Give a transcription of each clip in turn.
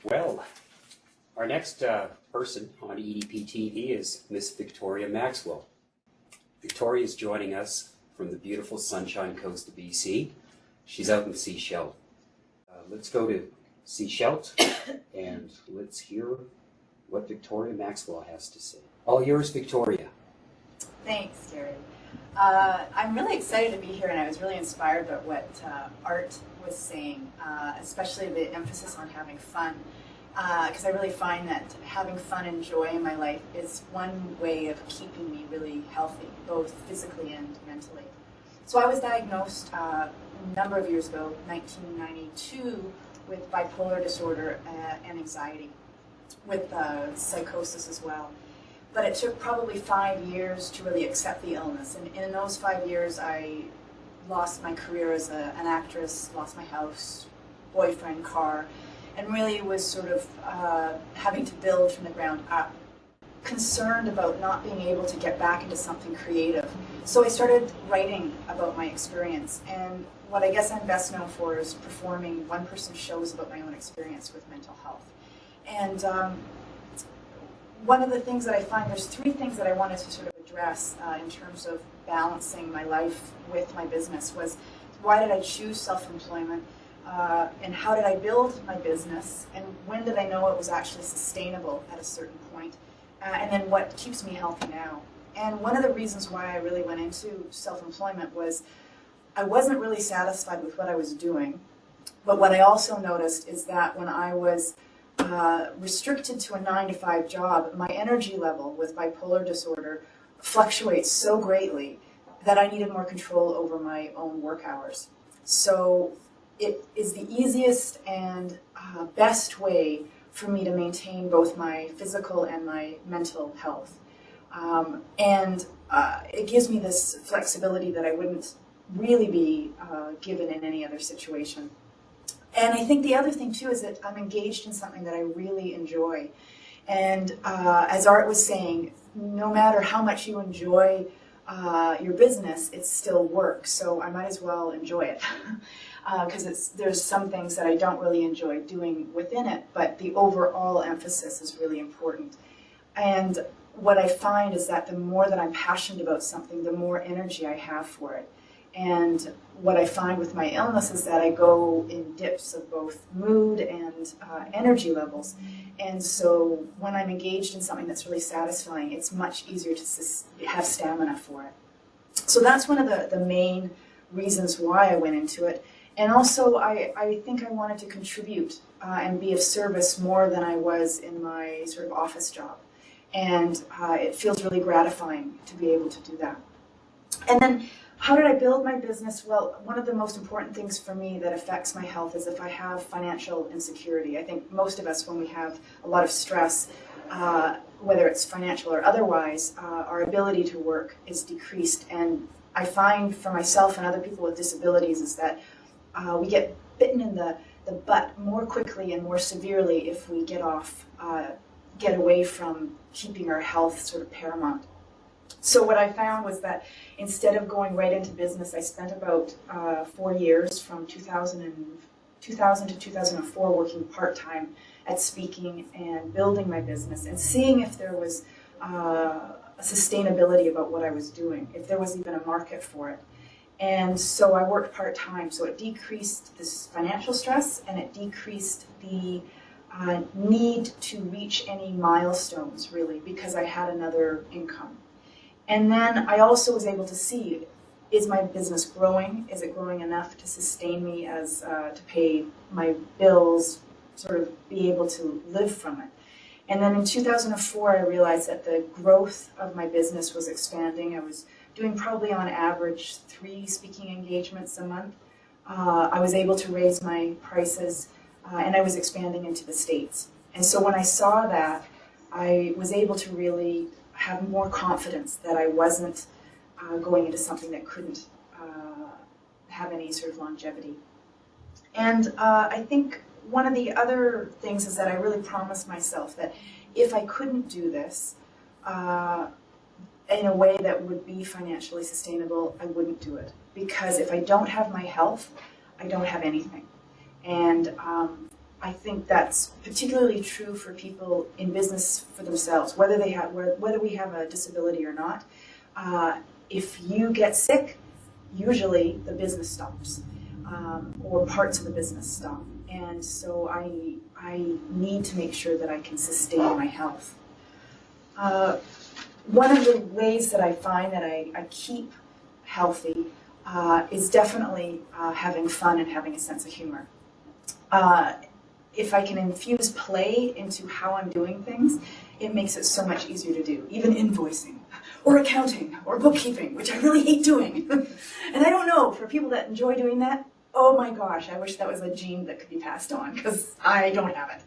Well, our next person on EDP-TV is Miss Victoria Maxwell. Victoria is joining us from the beautiful Sunshine Coast of BC. She's out in Sechelt. Let's go to Sechelt and let's hear what Victoria Maxwell has to say. All yours, Victoria. Thanks, Gary. I'm really excited to be here, and I was really inspired by what Art was saying, especially the emphasis on having fun, because I really find that having fun and joy in my life is one way of keeping me really healthy, both physically and mentally. So I was diagnosed a number of years ago, 1992, with bipolar disorder and anxiety, with psychosis as well. But it took probably 5 years to really accept the illness. And in those 5 years, I lost my career as an actress, lost my house, boyfriend, car, and really was sort of having to build from the ground up. Concerned about not being able to get back into something creative. So I started writing about my experience. And what I guess I'm best known for is performing one-person shows about my own experience with mental health. And one of the things that I find, there's 3 things that I wanted to sort of address in terms of balancing my life with my business was, why did I choose self-employment, and how did I build my business, and when did I know it was actually sustainable at a certain point, and then what keeps me healthy now. And one of the reasons why I really went into self-employment was I wasn't really satisfied with what I was doing, but what I also noticed is that when I was restricted to a 9-to-5 job, my energy level with bipolar disorder fluctuates so greatly that I needed more control over my own work hours. So it is the easiest and best way for me to maintain both my physical and my mental health. It gives me this flexibility that I wouldn't really be given in any other situation. And I think the other thing, too, is that I'm engaged in something that I really enjoy. And as Art was saying, no matter how much you enjoy your business, it's still work. So I might as well enjoy it. Because there's some things that I don't really enjoy doing within it, but the overall emphasis is really important. And what I find is that the more that I'm passionate about something, the more energy I have for it. And what I find with my illness is that I go in dips of both mood and energy levels. And so when I'm engaged in something that's really satisfying, it's much easier to have stamina for it. So that's one of the main reasons why I went into it. And also, I think I wanted to contribute and be of service more than I was in my sort of office job. And it feels really gratifying to be able to do that. And then, how did I build my business? Well, one of the most important things for me that affects my health is if I have financial insecurity. I think most of us, when we have a lot of stress, whether it's financial or otherwise, our ability to work is decreased. And I find for myself and other people with disabilities is that we get bitten in the butt more quickly and more severely if we get away from keeping our health sort of paramount. So what I found was that instead of going right into business, I spent about 4 years, from 2000 to 2004, working part-time at speaking and building my business and seeing if there was a sustainability about what I was doing, if there was even a market for it. And so I worked part-time, so it decreased this financial stress and it decreased the need to reach any milestones, really, because I had another income. And then I also was able to see, is my business growing? Is it growing enough to sustain me as to pay my bills, sort of be able to live from it? And then in 2004, I realized that the growth of my business was expanding. I was doing probably on average 3 speaking engagements a month. I was able to raise my prices, and I was expanding into the States. And so when I saw that, I was able to really have more confidence that I wasn't going into something that couldn't have any sort of longevity. And I think one of the other things is that I really promised myself that if I couldn't do this in a way that would be financially sustainable, I wouldn't do it. Because if I don't have my health, I don't have anything. And I think that's particularly true for people in business for themselves, whether we have a disability or not. If you get sick, usually the business stops, or parts of the business stop. And so I need to make sure that I can sustain my health. One of the ways that I find that I keep healthy is definitely having fun and having a sense of humor. If I can infuse play into how I'm doing things, it makes it so much easier to do. Even invoicing, or accounting, or bookkeeping, which I really hate doing. And I don't know, for people that enjoy doing that, oh my gosh, I wish that was a gene that could be passed on, because I don't have it.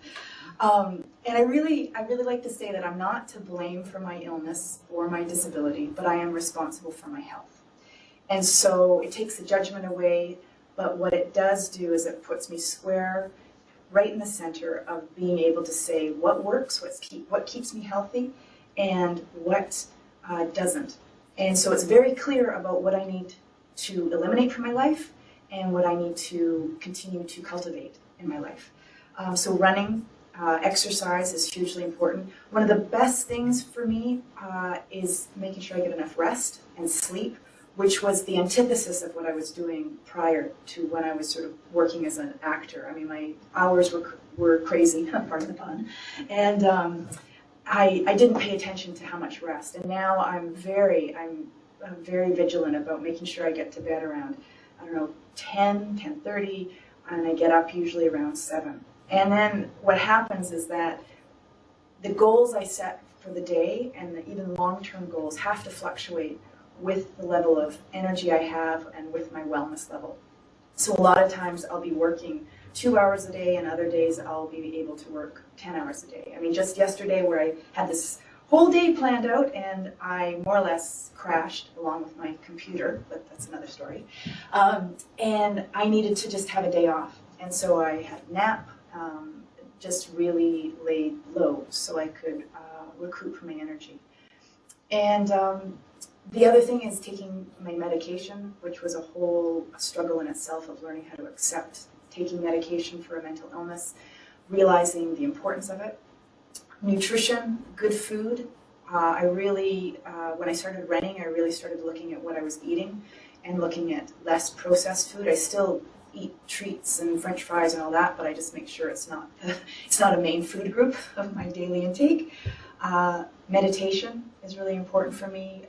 And I really like to say that I'm not to blame for my illness or my disability, but I am responsible for my health. And so it takes the judgment away, but what it does do is it puts me square right in the center of being able to say what works, what keeps me healthy, and what doesn't. And so it's very clear about what I need to eliminate from my life and what I need to continue to cultivate in my life. So running, exercise is hugely important. One of the best things for me is making sure I get enough rest and sleep, which was the antithesis of what I was doing prior to when I was sort of working as an actor. I mean, my hours were crazy, pardon the pun, and I didn't pay attention to how much rest. And now I'm very vigilant about making sure I get to bed around, 10:30, and I get up usually around 7. And then what happens is that the goals I set for the day and even long-term goals have to fluctuate with the level of energy I have and with my wellness level. So a lot of times I'll be working 2 hours a day, and other days I'll be able to work 10 hours a day. I mean, just yesterday where I had this whole day planned out and I more or less crashed along with my computer, but that's another story. And I needed to just have a day off. And so I had a nap, just really laid low so I could recruit from my energy. And the other thing is taking my medication, which was a whole struggle in itself of learning how to accept taking medication for a mental illness, realizing the importance of it. Nutrition, good food. When I started running, I really started looking at what I was eating and looking at less processed food. I still eat treats and French fries and all that, but I just make sure it's not a main food group of my daily intake. Meditation is really important for me.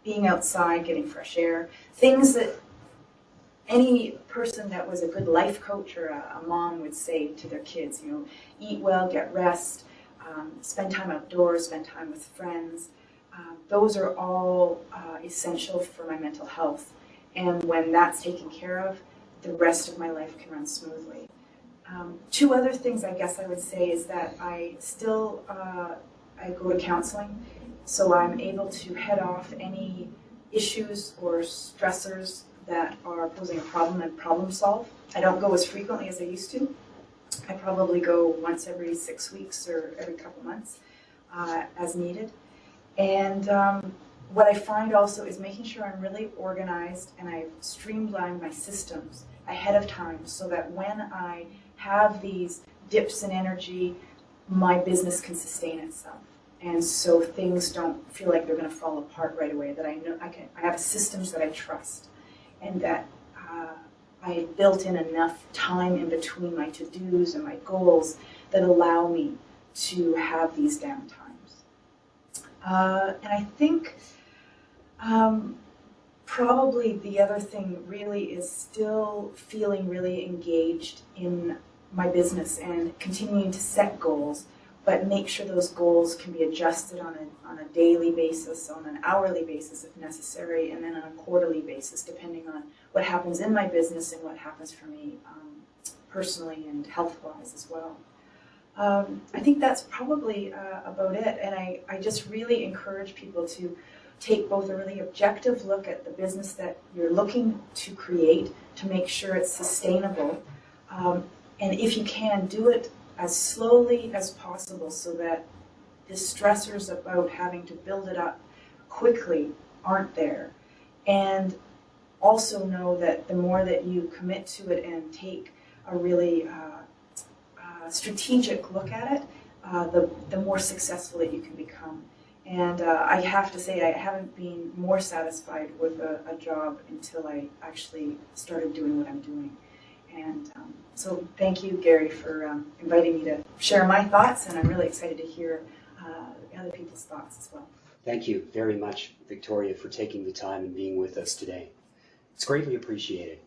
Being outside, getting fresh air, things that any person that was a good life coach or a mom would say to their kids, eat well, get rest, spend time outdoors, spend time with friends. Those are all essential for my mental health. And when that's taken care of, the rest of my life can run smoothly. Two other things I guess I would say is that I still I go to counseling, so I'm able to head off any issues or stressors that are posing a problem and problem solve. I don't go as frequently as I used to. I probably go once every 6 weeks or every couple months as needed. And what I find also is making sure I'm really organized and I've streamlined my systems ahead of time so that when I have these dips in energy, my business can sustain itself. And so things don't feel like they're going to fall apart right away, that I know I have systems that I trust, and that I built in enough time in between my to-dos and my goals that allow me to have these downtimes. And I think probably the other thing really is still feeling really engaged in my business and continuing to set goals, but make sure those goals can be adjusted on a daily basis, on an hourly basis if necessary, and then on a quarterly basis, depending on what happens in my business and what happens for me personally and health-wise as well. I think that's probably about it, and I just really encourage people to take both a really objective look at the business that you're looking to create to make sure it's sustainable, and if you can, do it as slowly as possible so that the stressors about having to build it up quickly aren't there. And also know that the more that you commit to it and take a really strategic look at it, the more successful that you can become. And I have to say, I haven't been more satisfied with a job until I actually started doing what I'm doing. And so thank you, Gary, for inviting me to share my thoughts, and I'm really excited to hear other people's thoughts as well. Thank you very much, Victoria, for taking the time and being with us today. It's greatly appreciated.